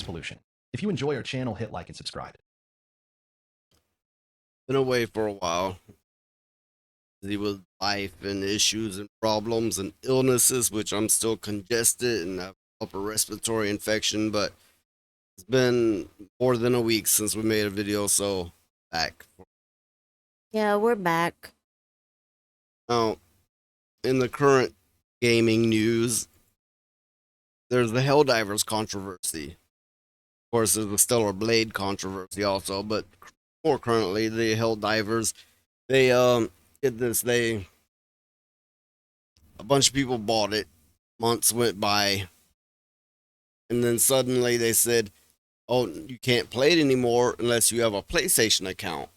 pollution. If you enjoy our channel, hit like and subscribe. Been away for a while. Busy with life and issues and problems and illnesses, which I'm still congested and have upper respiratory infection, but it's been more than a week since we made a video, so back. Yeah, we're back. Now, in the current gaming news, there's the Helldivers controversy. Of course, there's the Stellar Blade controversy also, but more currently, the Helldivers, they did this. A bunch of people bought it. Months went by, and then suddenly they said, "Oh, you can't play it anymore unless you have a PlayStation account."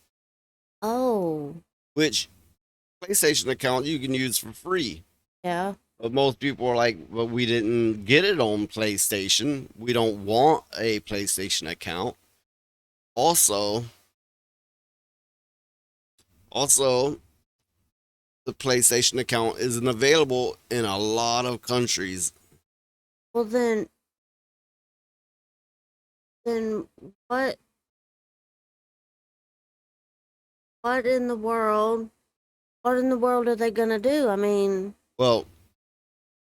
Oh, Which PlayStation account you can use for free. yeah. But most people are like, "Well, we didn't get it on PlayStation. We don't want a PlayStation account." Also, the PlayStation account isn't available in a lot of countries. Well, then what? What in the world? What in the world are they gonna do? I mean, Well,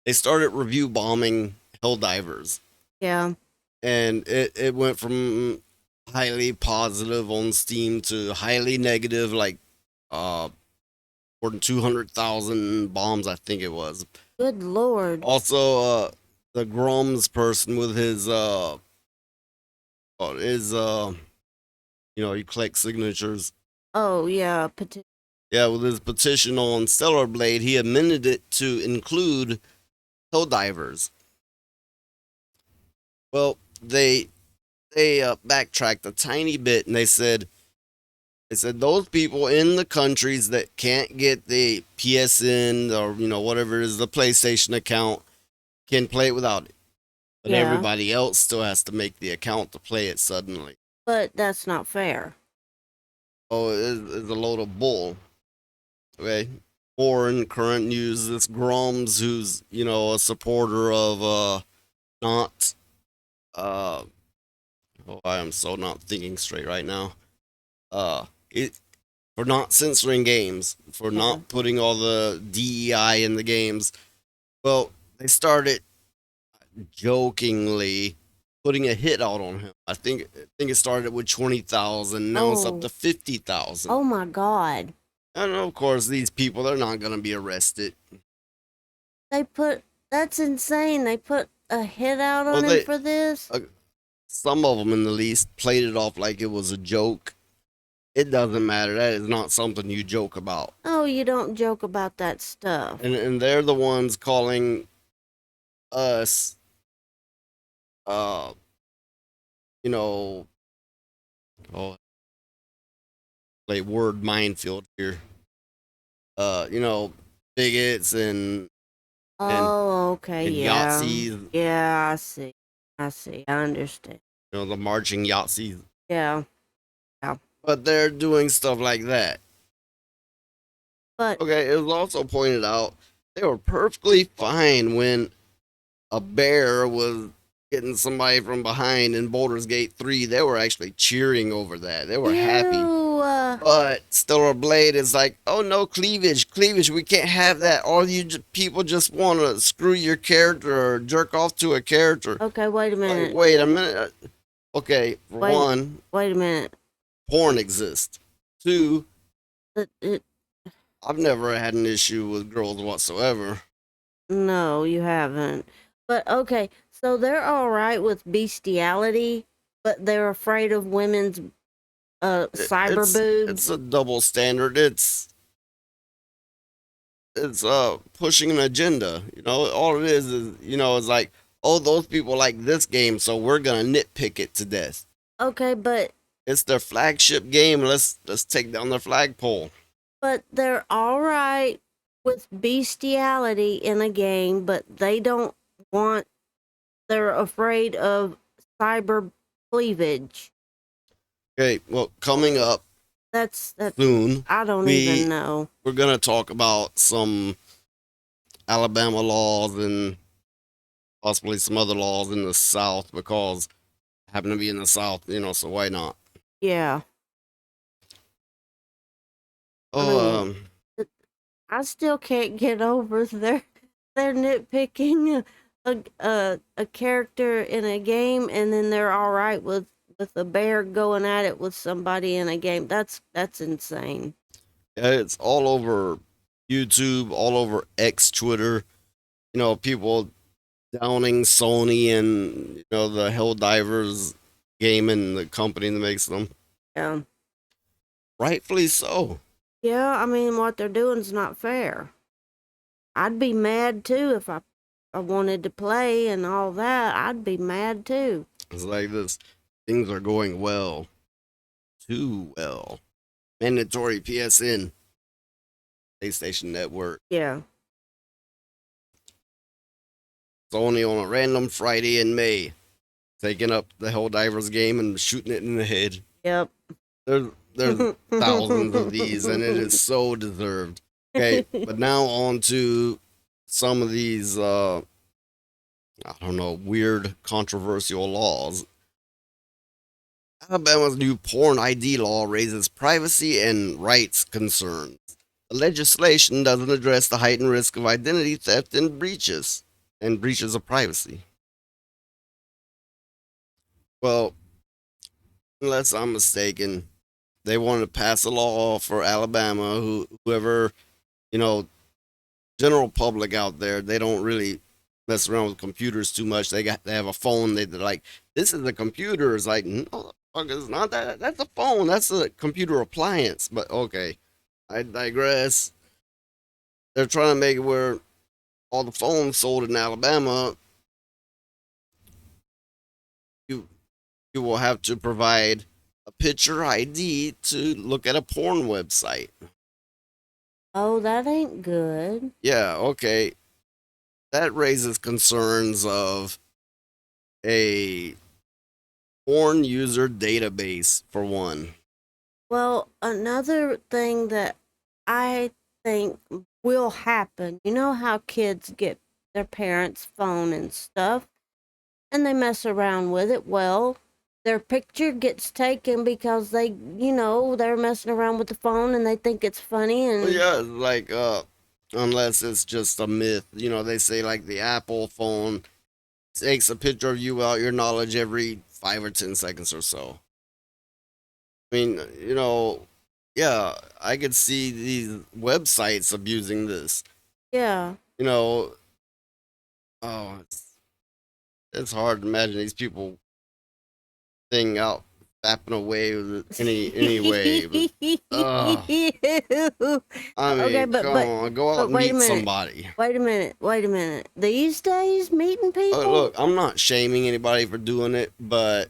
they started review bombing Helldivers, yeah. and it went from highly positive on Steam to highly negative, like more than 200,000 bombs, I think it was. Good Lord. Also, the Grums person with his you collect signatures. Oh, yeah. Yeah, with his petition on Stellar Blade, he amended it to include Helldivers. Well, they backtracked a tiny bit, and they said those people in the countries that can't get the PSN or whatever it is, the PlayStation account, can play it without it, but Yeah. everybody else still has to make the account to play it suddenly. But that's not fair. Oh, it's a load of bull. Okay. Or in current news, this Grums, who's a supporter of not I am so not thinking straight right now. It For not censoring games, for not putting all the DEI in the games. Well, they started jokingly putting a hit out on him. I think it started with 20,000. Now it's up to 50,000. Oh my God. And of course, these people, they're not going to be arrested. That's insane. They put a hit out on him for this. Some of them, in the least, played it off like it was a joke. It doesn't matter. That is not something you joke about. Oh, you don't joke about that stuff. And they're the ones calling us, play word minefield here. Bigots and okay, and yeah. Yahtzees. Yeah, I see. I understand. The marching Yahtzees. Yeah. But they're doing stuff like that. But okay, it was also pointed out they were perfectly fine when a bear was getting somebody from behind in Baldur's Gate 3. They were actually cheering over that. They were happy. But Stellar Blade is like, oh no, cleavage, we can't have that. All you people just want to screw your character or jerk off to a character. Okay, wait a minute. Wait a minute. Okay, for one. Wait a minute. Porn exists. Two, I've never had an issue with girls whatsoever. No, you haven't. But okay, so they're all right with bestiality, but they're afraid of women's cyber boobs. It's a double standard. It's pushing an agenda. All it is it's like, oh, those people like this game, so we're gonna nitpick it to death. Okay, but it's their flagship game. Let's take down their flagpole. But they're all right with bestiality in a game, but they don't want. They're afraid of cyber cleavage. Okay, well, coming up that's soon. I don't even know. We're gonna talk about some Alabama laws and possibly some other laws in the South, because happen to be in the South, so why not? Yeah. I Oh, mean, I still can't get over they're nitpicking a character in a game, and then they're all right with a bear going at it with somebody in a game. That's insane. yeah, it's all over YouTube, all over X, Twitter. People downing Sony and the Helldivers game and the company that makes them. Yeah. Rightfully so. Yeah, I mean, what they're doing is not fair. I'd be mad too if I wanted to play and all that. I'd be mad too. It's like this. Things are going well. Too well. Mandatory PSN. PlayStation Network. Yeah. It's only on a random Friday in May. Taking up the Helldivers game and shooting it in the head. Yep. There's thousands of these, and it is so deserved. Okay, but now on to some of these, I don't know, weird, controversial laws. Alabama's new porn ID law raises privacy and rights concerns. The legislation doesn't address the heightened risk of identity theft and breaches of privacy. Well, unless I'm mistaken, they want to pass a law for Alabama. Whoever, general public out there, they don't really mess around with computers too much. They have a phone. They're like, this is a computer. It's like, no, it's not that. That's a phone. That's a computer appliance. But okay, I digress. They're trying to make it where all the phones sold in Alabama, you you will have to provide a picture ID to look at a porn website. Oh, that ain't good. Yeah, okay. That raises concerns of a porn user database, for one. Well, another thing that I think will happen, you know how kids get their parents' phone and stuff, and they mess around with it. Well, their picture gets taken because they're messing around with the phone and they think it's funny Well, and yeah, like, unless it's just a myth. They say, like, the Apple phone takes a picture of you without your knowledge every 5 or 10 seconds or so. I mean, yeah, I could see these websites abusing this. yeah. You know, oh, it's hard to imagine these people thing out fapping away with it any way. I Okay, mean, but come on, go out but and wait a meet minute. somebody. Wait a minute. These days, meeting people. Look, I'm not shaming anybody for doing it, but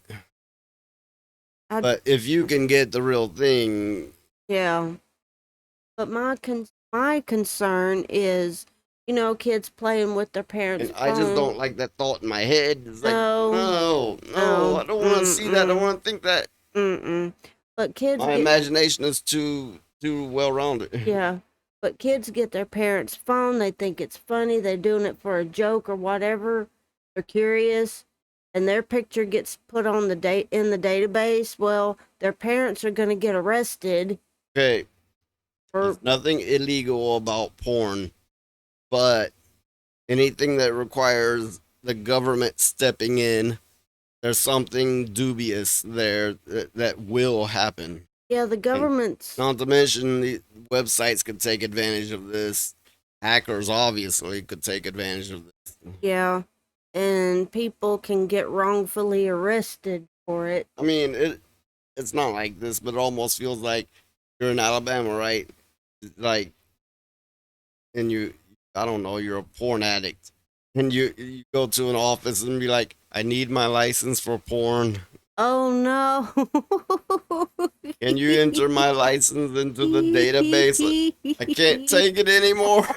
I, if you can get the real thing, yeah. But my concern is, kids playing with their parents' and I just phone. don't like that thought in my head. It's like, No, no, I don't want to see that. I don't want to think that. Mm-mm. But kids My get, imagination is too well rounded. yeah. But kids get their parents' phone. They think it's funny. They're doing it for a joke or whatever. They're curious, and their picture gets put on in the database. Well, their parents are going to get arrested Okay, for. there's nothing illegal about porn, but anything that requires the government stepping in, there's something dubious there that will happen. Yeah, the government's. Not to mention, the websites could take advantage of this. Hackers obviously could take advantage of this. Yeah, and people can get wrongfully arrested for it. I mean, it's not like this, but it almost feels like you're in Alabama, right? Like, and I don't know, you're a porn addict, and you go to an office and be like, I need my license for porn. Oh no. Can you enter my license into the database? I can't take it anymore.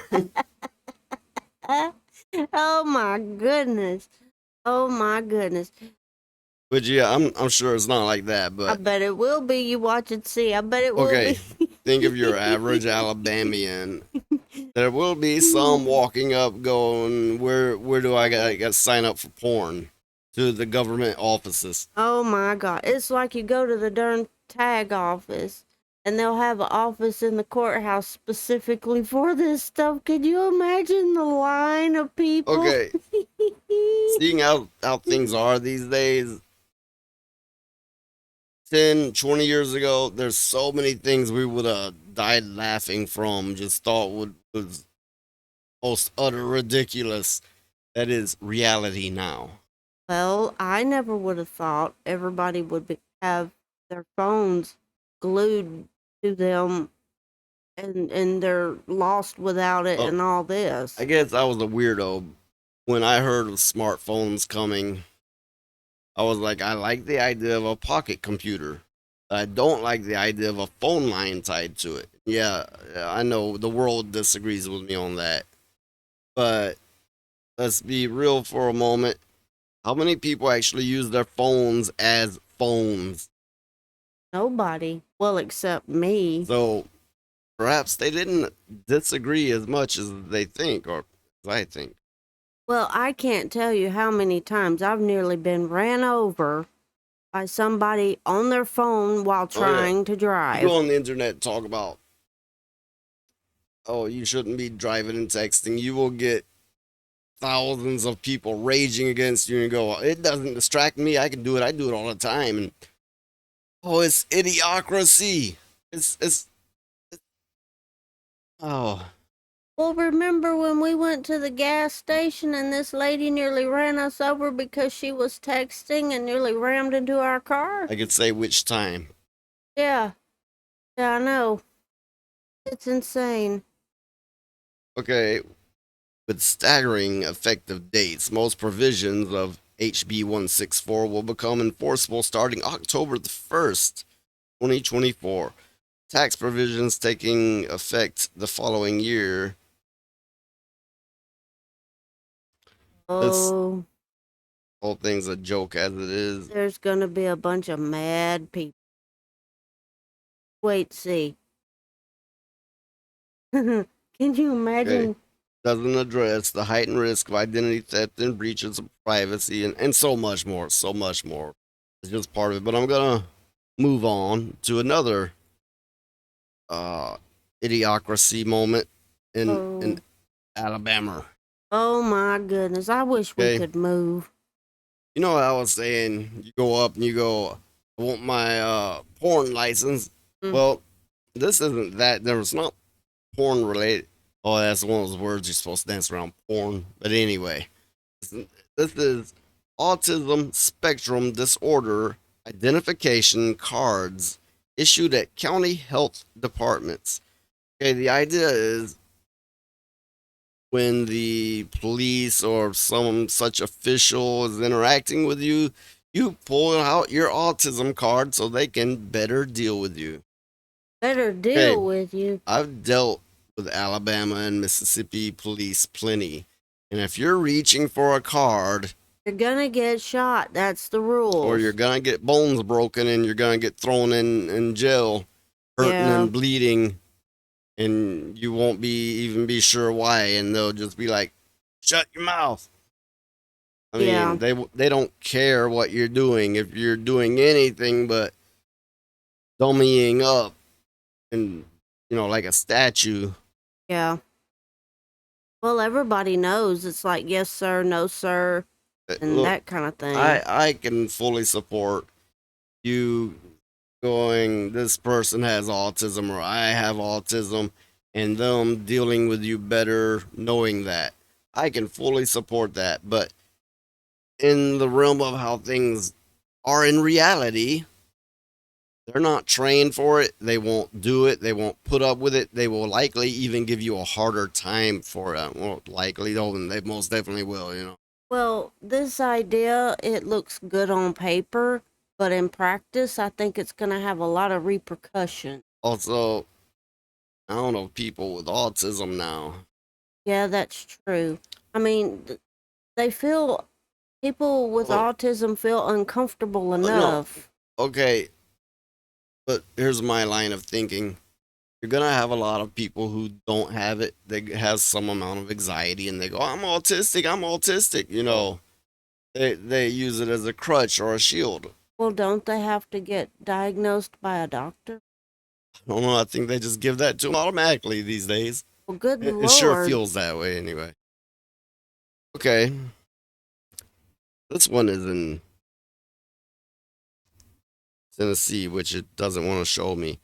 Oh my goodness. Oh my goodness. But yeah, I'm sure it's not like that. I But bet it will be. You watch and see. I bet it will okay, be. think of your average Alabamian. There will be some walking up going, where do I got to sign up for porn to the government offices. Oh my God. It's like you go to the darn tag office and they'll have an office in the courthouse specifically for this stuff. Can you imagine the line of people? Okay, seeing how things are these days, 10, 20 years ago, there's so many things we would have died laughing from, just thought was most utter ridiculous. That is reality now. Well, I never would have thought everybody would have their phones glued to them and they're lost without it Oh, and all this. I guess I was a weirdo. When I heard of smartphones coming, I was like, I like the idea of a pocket computer. I don't like the idea of a phone line tied to it. Yeah, I know the world disagrees with me on that. But let's be real for a moment. How many people actually use their phones as phones? Nobody. Well, except me. So perhaps they didn't disagree as much as they think, or as I think. Well, I can't tell you how many times I've nearly been ran over by somebody on their phone while Oh, yeah. trying to You drive. go on the internet and talk about, oh, you shouldn't be driving and texting. You will get thousands of people raging against you and go, it doesn't distract me. I can do it. I do it all the time. And oh, it's idiocracy. It's oh, Well, remember when we went to the gas station and this lady nearly ran us over because she was texting and nearly rammed into our car? I could say which time. Yeah. Yeah, I know. It's insane. Okay, with staggering effective dates, most provisions of HB 164 will become enforceable starting October the 1st, 2024. Tax provisions taking effect the following year. This Oh, whole thing's a joke as it is. there's gonna be a bunch of mad people. Wait, see. Can you imagine? Okay. Doesn't address the heightened risk of identity theft and breaches of privacy and so much more. So much more. It's just part of it. But I'm gonna move on to another idiocracy moment in Oh, Alabama. oh my goodness! I wish we Okay. could move. You know what I was saying? You go up and you go, I want my porn license. Mm. Well, this isn't that. There's not porn related. Oh, that's one of those words you're supposed to dance around porn. But anyway, this is autism spectrum disorder identification cards issued at county health departments. Okay, the idea is when the police or some such official is interacting with you, you pull out your autism card so they can better deal with you. Better Okay, deal with you. I've dealt with Alabama and Mississippi police plenty. And if you're reaching for a card, You're gonna get shot. That's the rules. or you're gonna get bones broken and you're gonna get thrown in jail, hurting Yeah. and bleeding, and you won't even be sure why, and they'll just be like, "Shut your mouth." I mean, Yeah. they don't care what you're doing if you're doing anything but dummying up and like a statue. Yeah. Well, everybody knows it's like yes sir, no sir, and Look, that kind of thing. I can fully support you going, this person has autism or I have autism, and them dealing with you better knowing that. I can fully support that. But in the realm of how things are in reality, they're not trained for it. They won't do it. They won't put up with it. They will likely even give you a harder time for it. Well, likely, though, and they most definitely will. Well, this idea, it looks good on paper, but in practice, I think it's going to have a lot of repercussion. Also, I don't know, people with autism now. Yeah, that's true. I mean, people with Well, autism feel uncomfortable no, enough. okay, but here's my line of thinking. You're gonna have a lot of people who don't have it. They have some amount of anxiety, and they go, "I'm autistic. I'm autistic." They use it as a crutch or a shield. Well, don't they have to get diagnosed by a doctor? I don't know. I think they just give that to them automatically these days. Well, good It sure Lord. feels that way anyway. Okay. This one is in Tennessee, which it doesn't want to show me.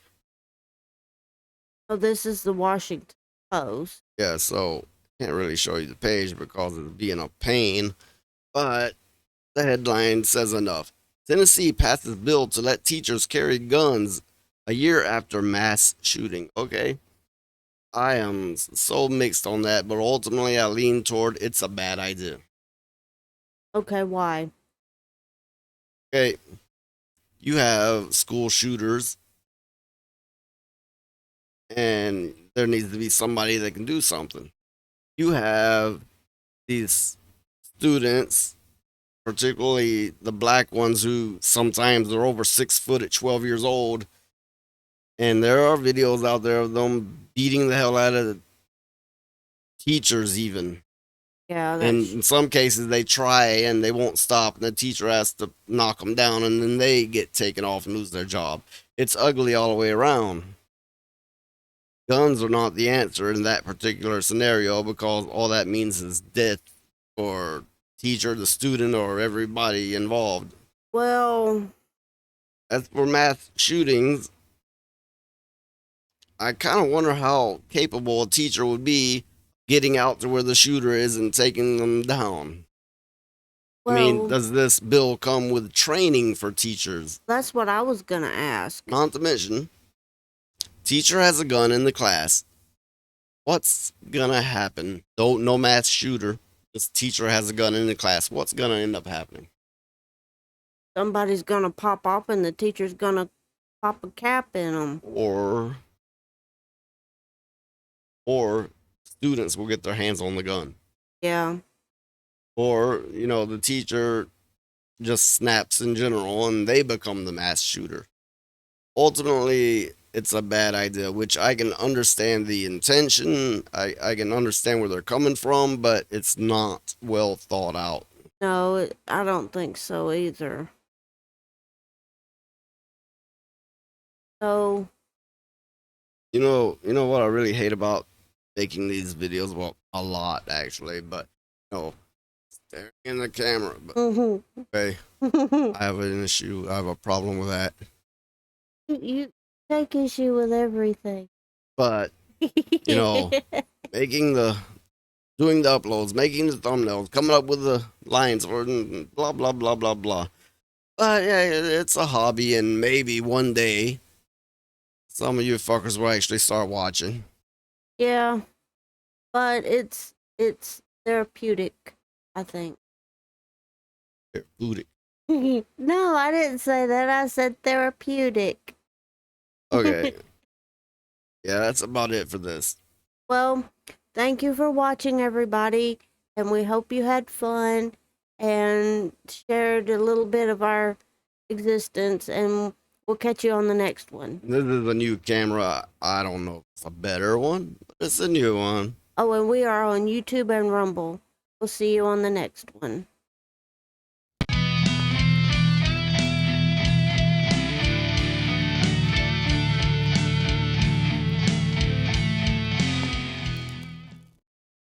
Oh, this is the Washington Post. Yeah, so can't really show you the page because it's being a pain. But the headline says enough. Tennessee passes bill to let teachers carry guns a year after mass shooting. Okay. I am so mixed on that, but ultimately I lean toward it's a bad idea. Okay, why? Okay. You have school shooters, and there needs to be somebody that can do something. You have these students, particularly the black ones, who sometimes are over 6 foot at 12 years old. And there are videos out there of them beating the hell out of teachers, even. Yeah, And that's in some cases, they try and they won't stop, and the teacher has to knock them down, and then they get taken off and lose their job. It's ugly all the way around. Guns are not the answer in that particular scenario because all that means is death for teacher, the student, or everybody involved. well. As for mass shootings, I kind of wonder how capable a teacher would be getting out to where the shooter is and taking them down. I mean, Well, does this bill come with training for teachers? that's what I was gonna ask. Not to mention, teacher has a gun in the class. What's gonna happen? No mass shooter. This teacher has a gun in the class. What's gonna end up happening? Somebody's gonna pop up, and the teacher's gonna pop a cap in them. Or students will get their hands on the gun. Yeah. Or, the teacher just snaps in general and they become the mass shooter. Ultimately, it's a bad idea, which I can understand the intention. I can understand where they're coming from, but it's not well thought out. No, I don't think so either. So, You know what I really hate about making these videos? Well, a lot actually, but staring in the camera. But okay, I have an issue. I have a problem with that. you take issue with everything. But doing the uploads, making the thumbnails, coming up with the lines for blah blah blah blah blah. But yeah, it's a hobby, and maybe one day some of you fuckers will actually start watching. Yeah, but it's therapeutic, I think. Booty. No, I didn't say that. I said therapeutic. Okay. Yeah, that's about it for this. Well, thank you for watching, everybody, and we hope you had fun and shared a little bit of our existence, and we'll catch you on the next one. This is a new camera. I don't know if it's a better one, but it's a new one. Oh, and we are on YouTube and Rumble. We'll see you on the next one.